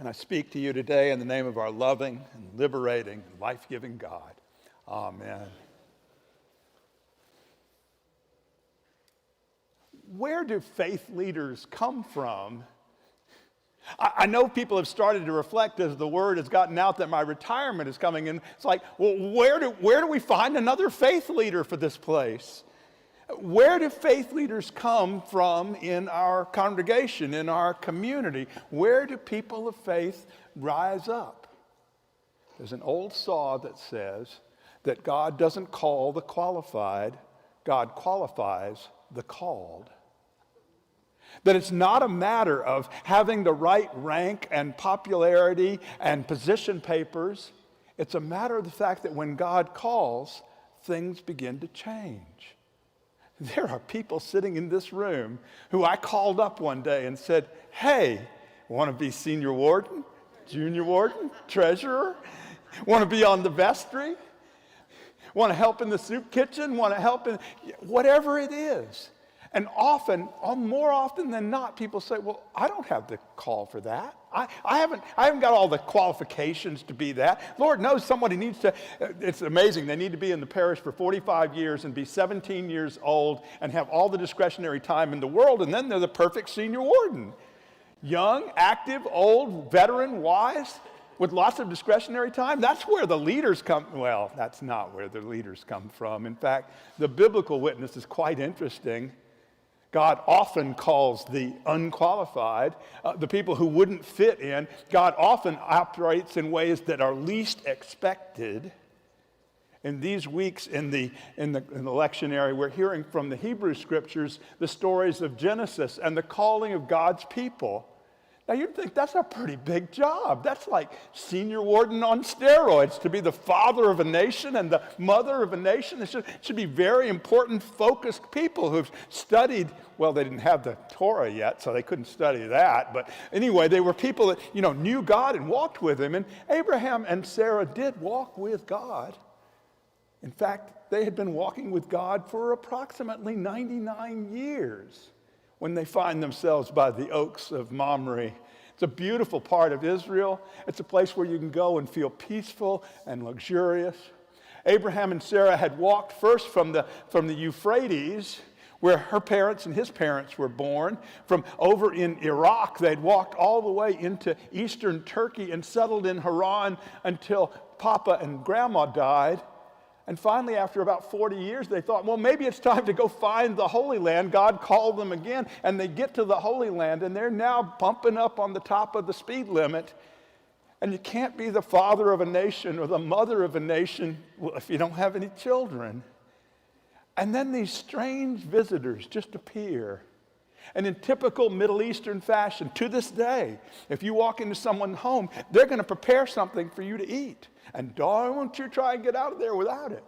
And I speak to you today in the name of our loving and liberating and life-giving God. Amen. Where do faith leaders come from? I know people have started to reflect as the word has gotten out that my retirement is coming, and it's like, well, where do we find another faith leader for this place? Where do faith leaders come from in our congregation, in our community? Where do people of faith rise up? There's an old saw that says that God doesn't call the qualified, God qualifies the called. That it's not a matter of having the right rank and popularity and position papers. It's a matter of the fact that when God calls, things begin to change. There are people sitting in this room who I called up one day and said, hey, want to be senior warden, junior warden, treasurer? Want to be on the vestry? Want to help in the soup kitchen? Want to help in whatever it is? And often, more often than not, people say, well, I don't have the call for that. I haven't got all the qualifications to be that. Lord knows somebody needs to, it's amazing, they need to be in the parish for 45 years and be 17 years old and have all the discretionary time in the world, and then they're the perfect senior warden. Young, active, old, veteran, wise, with lots of discretionary time. That's where the leaders come. Well, that's not where the leaders come from. In fact, the biblical witness is quite interesting. God often calls the unqualified, the people who wouldn't fit in. God often operates in ways that are least expected. In these weeks in the lectionary, we're hearing from the Hebrew Scriptures the stories of Genesis and the calling of God's people. Now, you'd think that's a pretty big job. That's like senior warden on steroids, to be the father of a nation and the mother of a nation. It should be very important, focused people who've studied. Well, they didn't have the Torah yet, so they couldn't study that. But anyway, they were people that, knew God and walked with him. And Abraham and Sarah did walk with God. In fact, they had been walking with God for approximately 99 years. When they find themselves by the oaks of Mamre. It's a beautiful part of Israel. It's a place where you can go and feel peaceful and luxurious. Abraham and Sarah had walked first from the Euphrates, where her parents and his parents were born. From over in Iraq, they'd walked all the way into eastern Turkey and settled in Haran until Papa and Grandma died. And finally, after about 40 years, they thought, well, maybe it's time to go find the Holy Land. God called them again, and they get to the Holy Land, and they're now bumping up on the top of the speed limit. And you can't be the father of a nation or the mother of a nation if you don't have any children. And then these strange visitors just appear. And in typical Middle Eastern fashion, to this day, if you walk into someone's home, they're going to prepare something for you to eat. And don't you try and get out of there without it.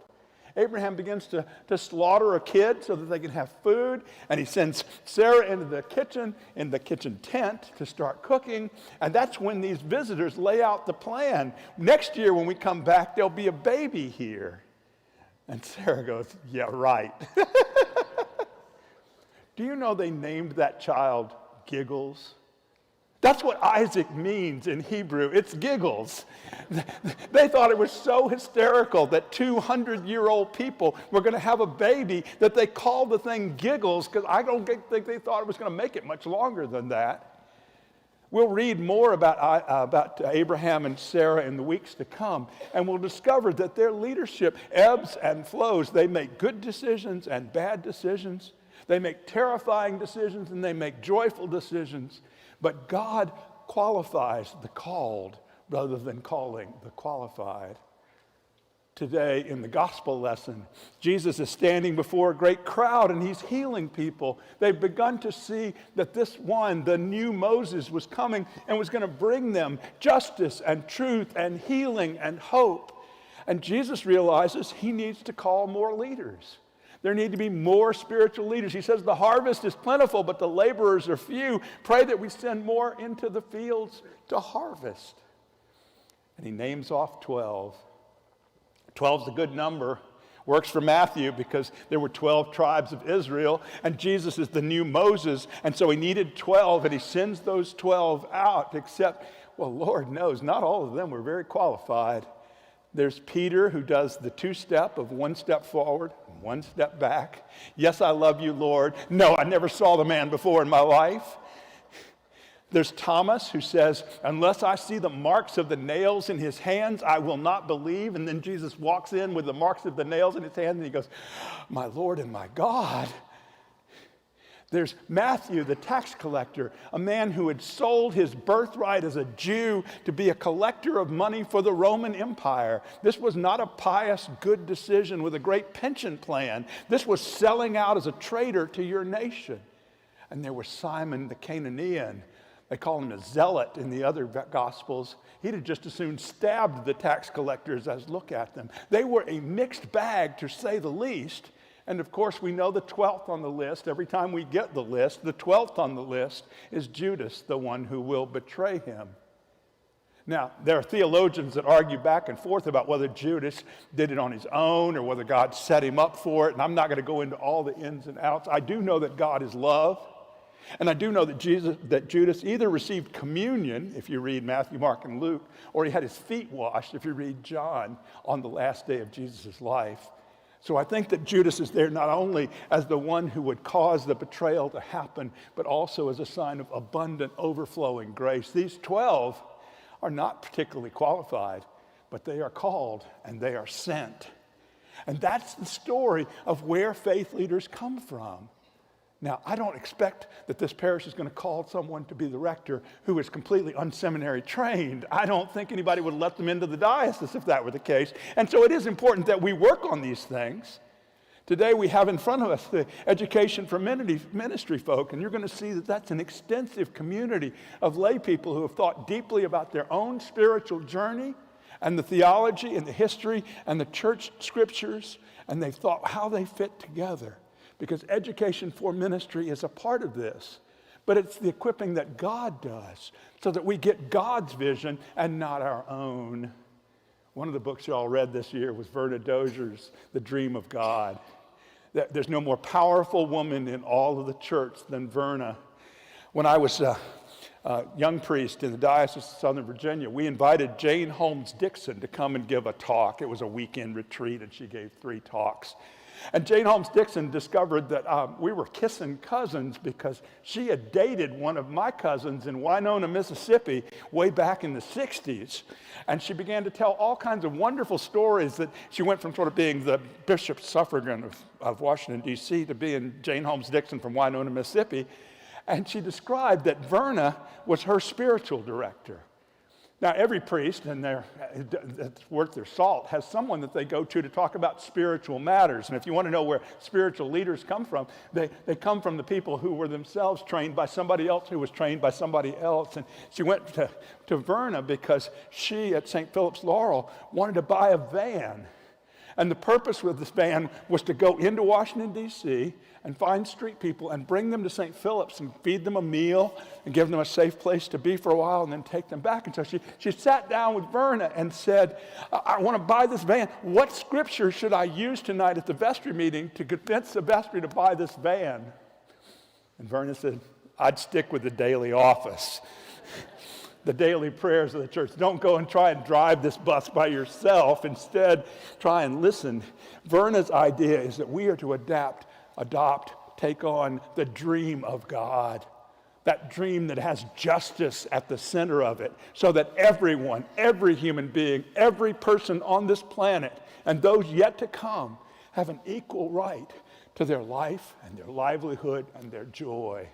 Abraham begins to slaughter a kid so that they can have food. And he sends Sarah into the kitchen tent to start cooking. And that's when these visitors lay out the plan. Next year when we come back, there'll be a baby here. And Sarah goes, yeah, right. Do you know they named that child Giggles? That's what Isaac means in Hebrew. It's giggles. They thought it was so hysterical that 200-year-old people were going to have a baby that they called the thing Giggles, because I don't think they thought it was going to make it much longer than that. We'll read more about Abraham and Sarah in the weeks to come, and we'll discover that their leadership ebbs and flows. They make good decisions and bad decisions. They make terrifying decisions and they make joyful decisions. But God qualifies the called rather than calling the qualified. Today in the gospel lesson, Jesus is standing before a great crowd and he's healing people. They've begun to see that this one, the new Moses, was coming and was going to bring them justice and truth and healing and hope. And Jesus realizes he needs to call more leaders. There need to be more spiritual leaders. He says the harvest is plentiful, but the laborers are few. Pray that we send more into the fields to harvest. And he names off 12. 12 is a good number. Works for Matthew because there were 12 tribes of Israel, and Jesus is the new Moses, and so he needed 12, and he sends those 12 out, except Well, Lord knows, not all of them were very qualified. There's Peter, who does the two-step of one step forward, one step back. Yes, I love you, Lord. No, I never saw the man before in my life. There's Thomas, who says, unless I see the marks of the nails in his hands, I will not believe. And then Jesus walks in with the marks of the nails in his hands, and he goes, my Lord and my God. There's Matthew, the tax collector, a man who had sold his birthright as a Jew to be a collector of money for the Roman Empire. This was not a pious, good decision with a great pension plan. This was selling out as a traitor to your nation. And there was Simon the Canaanian. They call him a zealot in the other Gospels. He'd have just as soon stabbed the tax collectors as look at them. They were a mixed bag, to say the least. And of course, we know the 12th on the list. Every time we get the list, the 12th on the list is Judas, the one who will betray him. Now, there are theologians that argue back and forth about whether Judas did it on his own or whether God set him up for it. And I'm not going to go into all the ins and outs. I do know that God is love. And I do know that Judas either received communion, if you read Matthew, Mark, and Luke, or he had his feet washed, if you read John, on the last day of Jesus' life. So I think that Judas is there not only as the one who would cause the betrayal to happen, but also as a sign of abundant, overflowing grace. These 12 are not particularly qualified, but they are called and they are sent. And that's the story of where faith leaders come from. Now, I don't expect that this parish is going to call someone to be the rector who is completely unseminary trained. I don't think anybody would let them into the diocese if that were the case. And so it is important that we work on these things. Today we have in front of us the education for ministry folk, and you're going to see that that's an extensive community of lay people who have thought deeply about their own spiritual journey and the theology and the history and the church scriptures, and they've thought how they fit together. Because education for ministry is a part of this. But it's the equipping that God does so that we get God's vision and not our own. One of the books you all read this year was Verna Dozier's The Dream of God. There's no more powerful woman in all of the church than Verna. When I was a young priest in the Diocese of Southern Virginia, we invited Jane Holmes Dixon to come and give a talk. It was a weekend retreat, and she gave 3 talks. And Jane Holmes Dixon discovered that we were kissing cousins because she had dated one of my cousins in Winona, Mississippi, way back in the 60s. And she began to tell all kinds of wonderful stories that she went from sort of being the Bishop Suffragan of Washington, D.C. to being Jane Holmes Dixon from Winona, Mississippi. And she described that Verna was her spiritual director. Now, every priest, and it's worth their salt, has someone that they go to talk about spiritual matters. And if you want to know where spiritual leaders come from, they come from the people who were themselves trained by somebody else who was trained by somebody else. And she went to Verna because she, at St. Philip's Laurel, wanted to buy a van. And the purpose with this van was to go into Washington, D.C., and find street people and bring them to St. Philip's and feed them a meal and give them a safe place to be for a while and then take them back. And so she sat down with Verna and said, I want to buy this van. What scripture should I use tonight at the vestry meeting to convince the vestry to buy this van? And Verna said, I'd stick with the daily office. The daily prayers of the church. Don't go and try and drive this bus by yourself. Instead, try and listen. Verna's idea is that we are to adopt, take on the dream of God. That dream that has justice at the center of it, so that everyone, every human being, every person on this planet, and those yet to come, have an equal right to their life and their livelihood and their joy.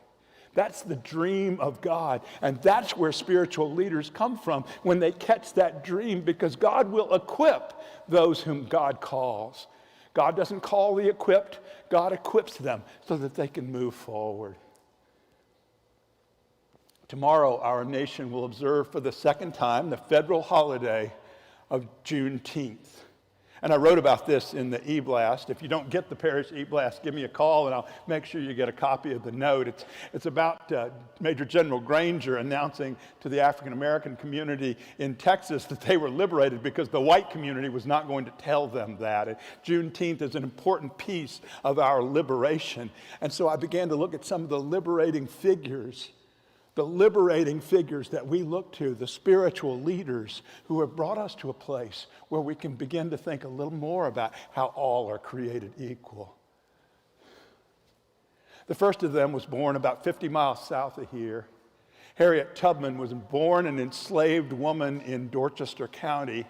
That's the dream of God, and that's where spiritual leaders come from when they catch that dream, because God will equip those whom God calls. God doesn't call the equipped, God equips them so that they can move forward. Tomorrow, our nation will observe for the second time the federal holiday of Juneteenth. And I wrote about this in the e-blast. If you don't get the parish e-blast, give me a call and I'll make sure you get a copy of the note. It's about Major General Granger announcing to the African American community in Texas that they were liberated because the white community was not going to tell them that. And Juneteenth is an important piece of our liberation. And so I began to look at some of the liberating figures, the liberating figures that we look to, the spiritual leaders who have brought us to a place where we can begin to think a little more about how all are created equal. The first of them was born about 50 miles south of here. Harriet Tubman was born an enslaved woman in Dorchester County.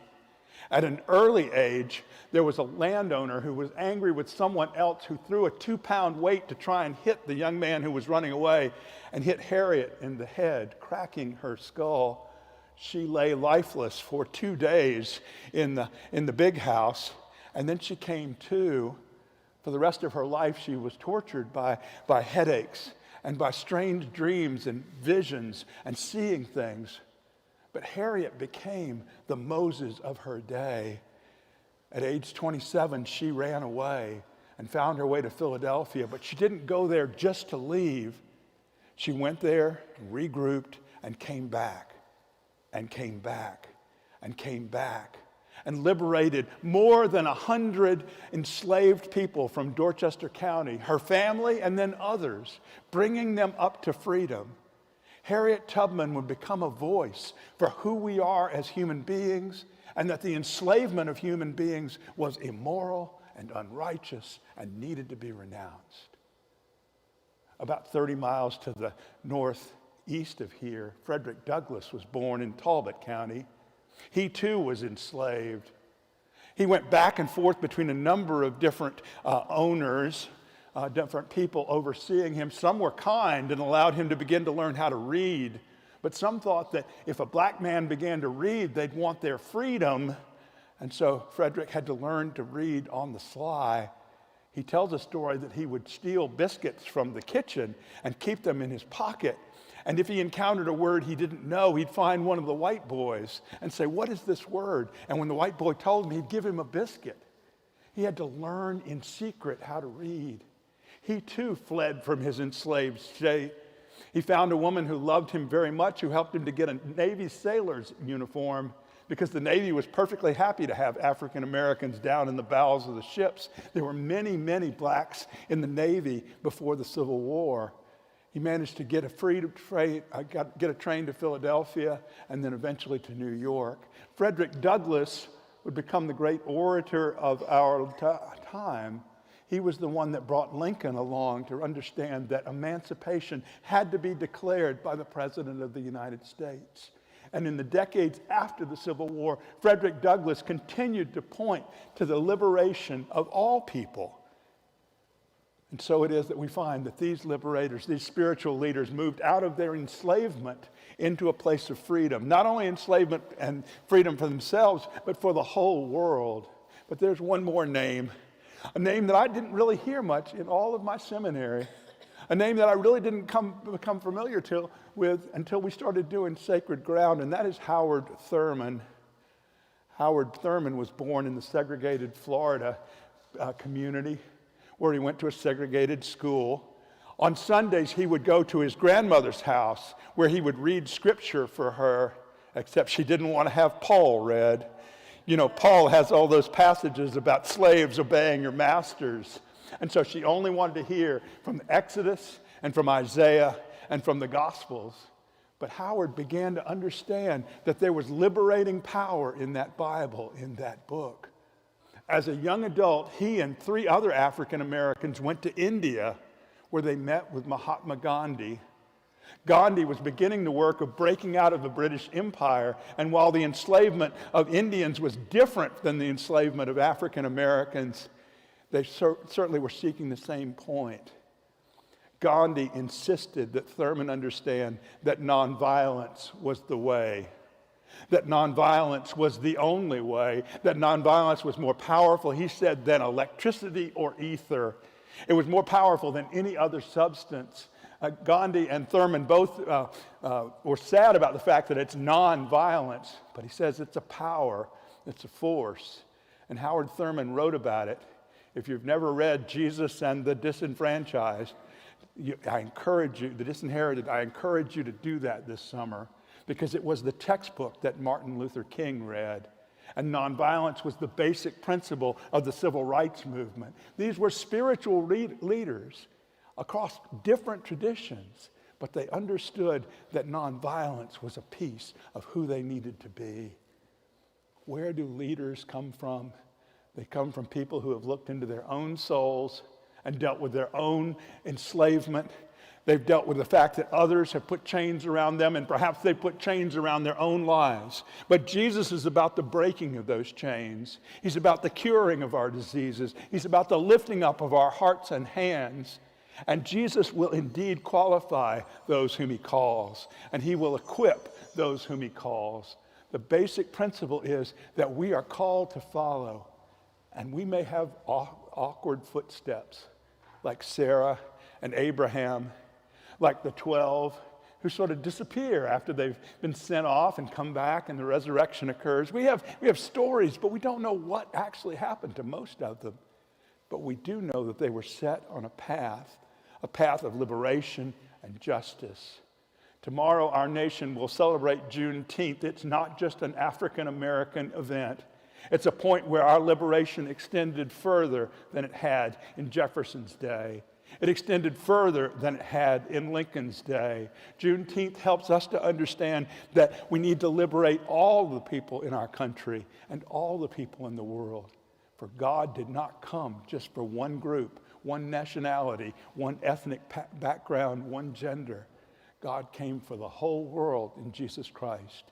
At an early age, there was a landowner who was angry with someone else who threw a 2-pound weight to try and hit the young man who was running away and hit Harriet in the head, cracking her skull. She lay lifeless for 2 days in the big house, and then she came to. For the rest of her life, she was tortured by headaches and by strange dreams and visions and seeing things. But Harriet became the Moses of her day. At age 27, she ran away and found her way to Philadelphia, but she didn't go there just to leave. She went there, regrouped, and came back, and came back, and came back, and liberated more than 100 enslaved people from Dorchester County, her family, and then others, bringing them up to freedom. Harriet Tubman would become a voice for who we are as human beings, and that the enslavement of human beings was immoral and unrighteous and needed to be renounced. About 30 miles to the northeast of here, Frederick Douglass was born in Talbot County. He too was enslaved. He went back and forth between a number of different owners, different people overseeing him. Some were kind and allowed him to begin to learn how to read. But some thought that if a black man began to read, they'd want their freedom. And so Frederick had to learn to read on the sly. He tells a story that he would steal biscuits from the kitchen and keep them in his pocket. And if he encountered a word he didn't know, he'd find one of the white boys and say, "What is this word?" And when the white boy told him, he'd give him a biscuit. He had to learn in secret how to read. He too fled from his enslaved state. He found a woman who loved him very much, who helped him to get a Navy sailor's uniform, because the Navy was perfectly happy to have African Americans down in the bowels of the ships. There were many, many blacks in the Navy before the Civil War. He managed to get a train to Philadelphia and then eventually to New York. Frederick Douglass would become the great orator of our time. He was the one that brought Lincoln along to understand that emancipation had to be declared by the President of the United States. And in the decades after the Civil War, Frederick Douglass continued to point to the liberation of all people. And so it is that we find that these liberators, these spiritual leaders, moved out of their enslavement into a place of freedom. Not only enslavement and freedom for themselves, but for the whole world. But there's one more name, a name that I didn't really hear much in all of my seminary, a name that I really didn't become familiar with until we started doing Sacred Ground, and that is Howard Thurman. Howard Thurman was born in the segregated Florida community, where he went to a segregated school. On Sundays, he would go to his grandmother's house, where he would read scripture for her, except she didn't want to have Paul read. You know, Paul has all those passages about slaves obeying your masters. And so she only wanted to hear from Exodus and from Isaiah and from the Gospels. But Howard began to understand that there was liberating power in that Bible, in that book. As a young adult, he and 3 other African Americans went to India, where they met with Mahatma Gandhi. Gandhi was beginning the work of breaking out of the British Empire, and while the enslavement of Indians was different than the enslavement of African Americans, they certainly were seeking the same point. Gandhi insisted that Thurman understand that nonviolence was the way, that nonviolence was the only way, that nonviolence was more powerful, he said, than electricity or ether. It was more powerful than any other substance. Gandhi and Thurman both were sad about the fact that it's nonviolence, but he says it's a power, it's a force. And Howard Thurman wrote about it. If you've never read Jesus and the Disenfranchised, I encourage you, the Disinherited, I encourage you to do that this summer, because it was the textbook that Martin Luther King read. And nonviolence was the basic principle of the civil rights movement. These were spiritual leaders across different traditions, but they understood that nonviolence was a piece of who they needed to be. Where do leaders come from? They come from people who have looked into their own souls and dealt with their own enslavement. They've dealt with the fact that others have put chains around them, and perhaps they put chains around their own lives. But Jesus is about the breaking of those chains. He's about the curing of our diseases. He's about the lifting up of our hearts and hands. And Jesus will indeed qualify those whom he calls, and he will equip those whom he calls. The basic principle is that we are called to follow, and we may have awkward footsteps like Sarah and Abraham, like the 12 who sort of disappear after they've been sent off and come back and the resurrection occurs. We have stories, but we don't know what actually happened to most of them. But we do know that they were set on a path of liberation and justice. Tomorrow, our nation will celebrate Juneteenth. It's not just an African-American event. It's a point where our liberation extended further than it had in Jefferson's day. It extended further than it had in Lincoln's day. Juneteenth helps us to understand that we need to liberate all the people in our country and all the people in the world. For God did not come just for one group, one nationality, one ethnic background, one gender. God came for the whole world in Jesus Christ.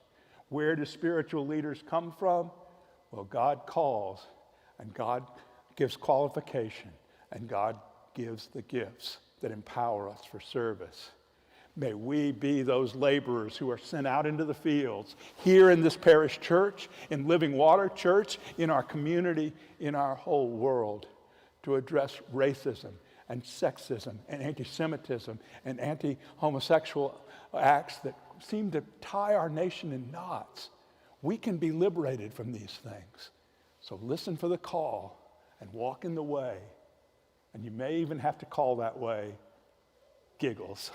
Where do spiritual leaders come from? Well, God calls, and God gives qualification, and God gives the gifts that empower us for service. May we be those laborers who are sent out into the fields, here in this parish church, in Living Water Church, in our community, in our whole world, to address racism and sexism and anti-Semitism and anti-homosexual acts that seem to tie our nation in knots. We can be liberated from these things. So listen for the call and walk in the way. And you may even have to call that way giggles.